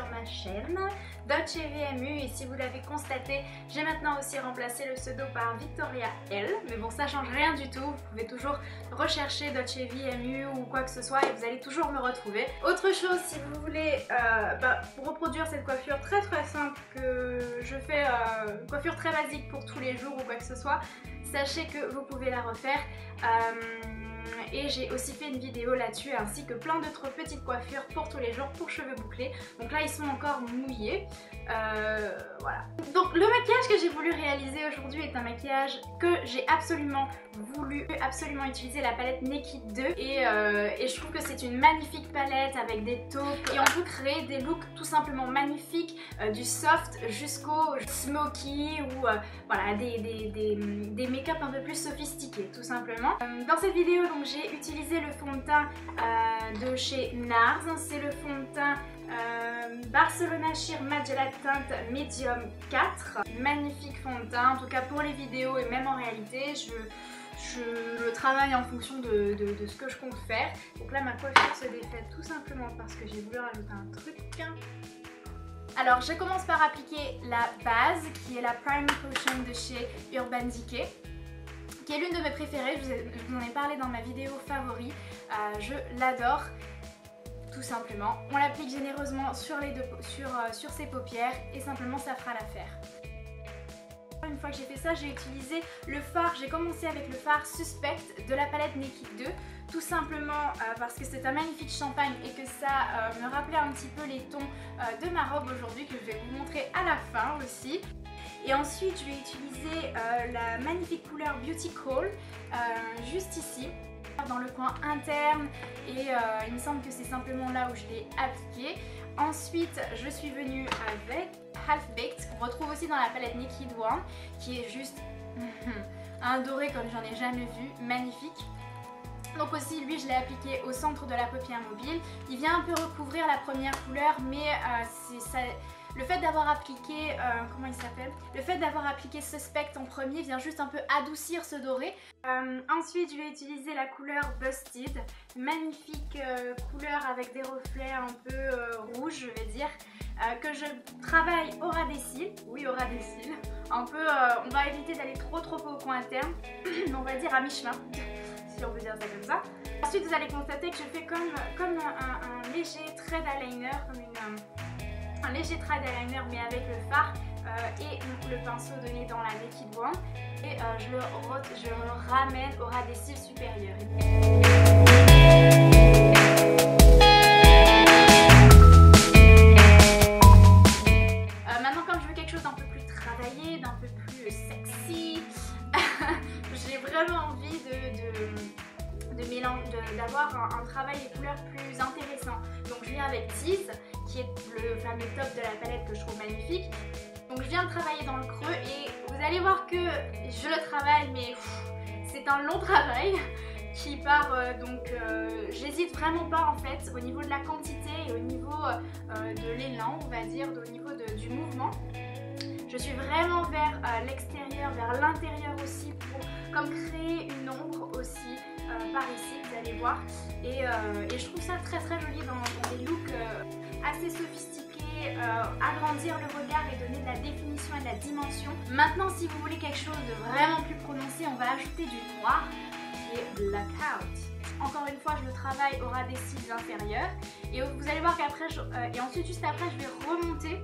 ma chaîne Dolce VMU, et si vous l'avez constaté, j'ai maintenant aussi remplacé le pseudo par Victoria L, mais bon, ça change rien du tout, vous pouvez toujours rechercher Dolce VMU ou quoi que ce soit et vous allez toujours me retrouver. Autre chose, si vous voulez reproduire cette coiffure très simple que je fais, une coiffure très basique pour tous les jours ou quoi que ce soit, sachez que vous pouvez la refaire. Et j'ai aussi fait une vidéo là-dessus, ainsi que plein d'autres petites coiffures pour tous les jours pour cheveux bouclés. Donc là ils sont encore mouillés, voilà. Donc le maquillage que j'ai voulu réaliser aujourd'hui est un maquillage que j'ai absolument utiliser la palette Naked 2 et je trouve que c'est une magnifique palette avec des taupes et on peut créer des looks tout simplement magnifiques, du soft jusqu'au smoky ou voilà, des make-up un peu plus sophistiqués tout simplement. Dans cette vidéo donc j'ai utilisé le fond de teint de chez NARS, c'est le fond de teint Barcelona Sheer Matte Gel Teinte Medium 4. Magnifique fond de teint, en tout cas pour les vidéos et même en réalité je le travaille en fonction de ce que je compte faire. Donc là ma coiffure se défait tout simplement parce que j'ai voulu rajouter un truc. Alors je commence par appliquer la base qui est la Prime Potion de chez Urban Decay, qui est l'une de mes préférées, je vous en ai parlé dans ma vidéo favori, je l'adore tout simplement. On l'applique généreusement sur ses paupières et simplement ça fera l'affaire. Une fois que j'ai fait ça, j'ai utilisé le fard, j'ai commencé avec le fard Suspect de la palette Naked 2, tout simplement parce que c'est un magnifique champagne et que ça me rappelait un petit peu les tons de ma robe aujourd'hui que je vais vous montrer à la fin aussi. Et ensuite je vais utiliser la magnifique couleur Beauty Call juste ici dans le coin interne et il me semble que c'est simplement là où je l'ai appliqué. Ensuite je suis venue avec Half Baked qu'on retrouve aussi dans la palette Naked One qui est juste un doré comme j'en ai jamais vu, magnifique. Donc aussi lui je l'ai appliqué au centre de la paupière mobile, il vient un peu recouvrir la première couleur mais le fait d'avoir appliqué, comment il s'appelle, le fait d'avoir appliqué Suspect en premier vient juste un peu adoucir ce doré. Ensuite je vais utiliser la couleur Busted, magnifique couleur avec des reflets un peu rouges je vais dire, que je travaille au ras des cils, oui au ras des cils, un peu, on va éviter d'aller trop au coin interne, on va dire à mi-chemin, si on veut dire ça comme ça. Ensuite vous allez constater que je fais comme un léger trait d'eyeliner, un léger trait d'eyeliner mais avec le fard et le pinceau donné dans la Naked One et je le ramène au ras des cils supérieurs. Maintenant comme je veux quelque chose d'un peu plus travaillé, d'un peu plus sexy, j'ai vraiment envie d'avoir un travail des couleurs plus intéressant. Donc je viens avec Tease qui est le fameux top de la palette que je trouve magnifique. Donc je viens de travailler dans le creux et vous allez voir que je le travaille mais c'est un long travail qui part j'hésite vraiment pas en fait au niveau de la quantité et au niveau de l'élan on va dire, au niveau du mouvement. Je suis vraiment vers l'extérieur, vers l'intérieur aussi pour comme créer une ombre aussi par ici, vous allez voir. Et je trouve ça très joli dans des looks assez sophistiqués, agrandir le regard et donner de la définition et de la dimension. Maintenant si vous voulez quelque chose de vraiment plus prononcé, on va ajouter du noir qui est Blackout. Encore une fois je le travaille au ras des cils inférieurs et vous allez voir qu'après et ensuite juste après je vais remonter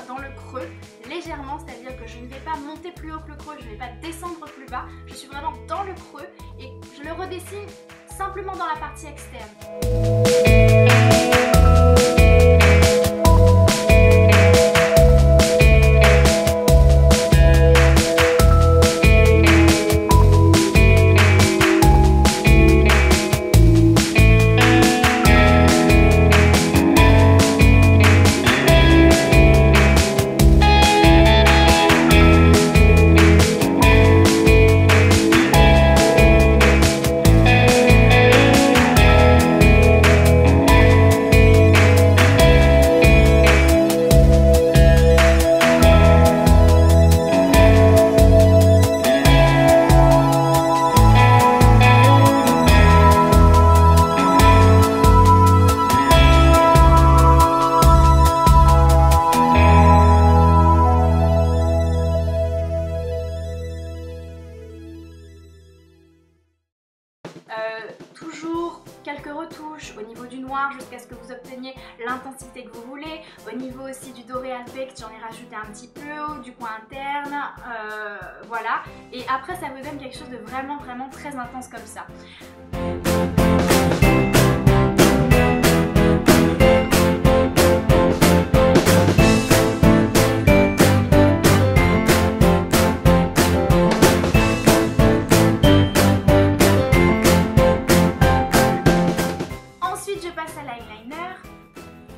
dans le creux légèrement, c'est à dire que je ne vais pas monter plus haut que le creux, je ne vais pas descendre plus bas, je suis vraiment dans le creux et je le redessine simplement dans la partie externe. Toujours quelques retouches au niveau du noir jusqu'à ce que vous obteniez l'intensité que vous voulez. Au niveau aussi du doré Alpect, j'en ai rajouté un petit peu, du coin interne, voilà. Et après ça vous donne quelque chose de vraiment très intense comme ça. Ensuite je passe à l'eyeliner.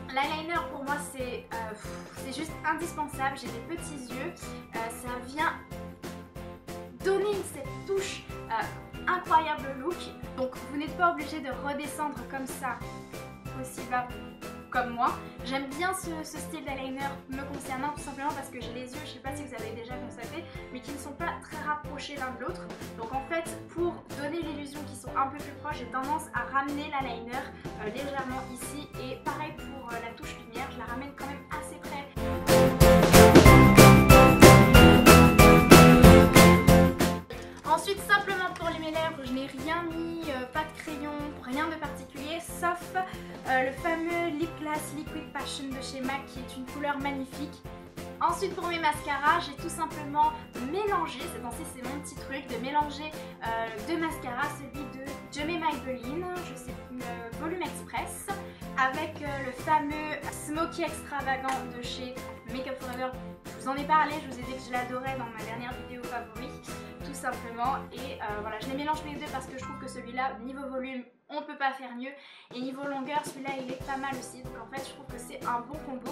L'eyeliner pour moi c'est juste indispensable, j'ai des petits yeux, ça vient donner cette touche incroyable look. Donc vous n'êtes pas obligé de redescendre comme ça aussi bas comme moi. J'aime bien ce style d'eyeliner me concernant, tout simplement parce que j'ai les yeux, je sais pas si vous avez déjà constaté, mais qui ne sont pas très rapprochés l'un de l'autre. Donc en fait, pour donner l'illusion qu'ils sont un peu plus proches, j'ai tendance à ramener l'eyeliner légèrement ici. Et pareil pour la touche lumière, je la ramène quand même assez près. Ensuite, simplement pour mes lèvres, je n'ai rien mis, pas de crayon, rien de particulier, sauf le fameux Lip Glass Liquid Passion de chez MAC qui est une couleur magnifique. Ensuite pour mes mascaras, j'ai tout simplement mélangé, c'est mon petit truc, de mélanger deux mascaras, celui de Jumé Maybelline, je sais Volume Express, avec le fameux Smoky Extravagant de chez Makeup Forever. Je vous en ai parlé, je vous ai dit que je l'adorais dans ma dernière vidéo favori, tout simplement. Et voilà, je les mélange les deux parce que je trouve que celui-là, niveau volume, on peut pas faire mieux. Et niveau longueur, celui-là, il est pas mal aussi. Donc en fait, je trouve que c'est un bon combo.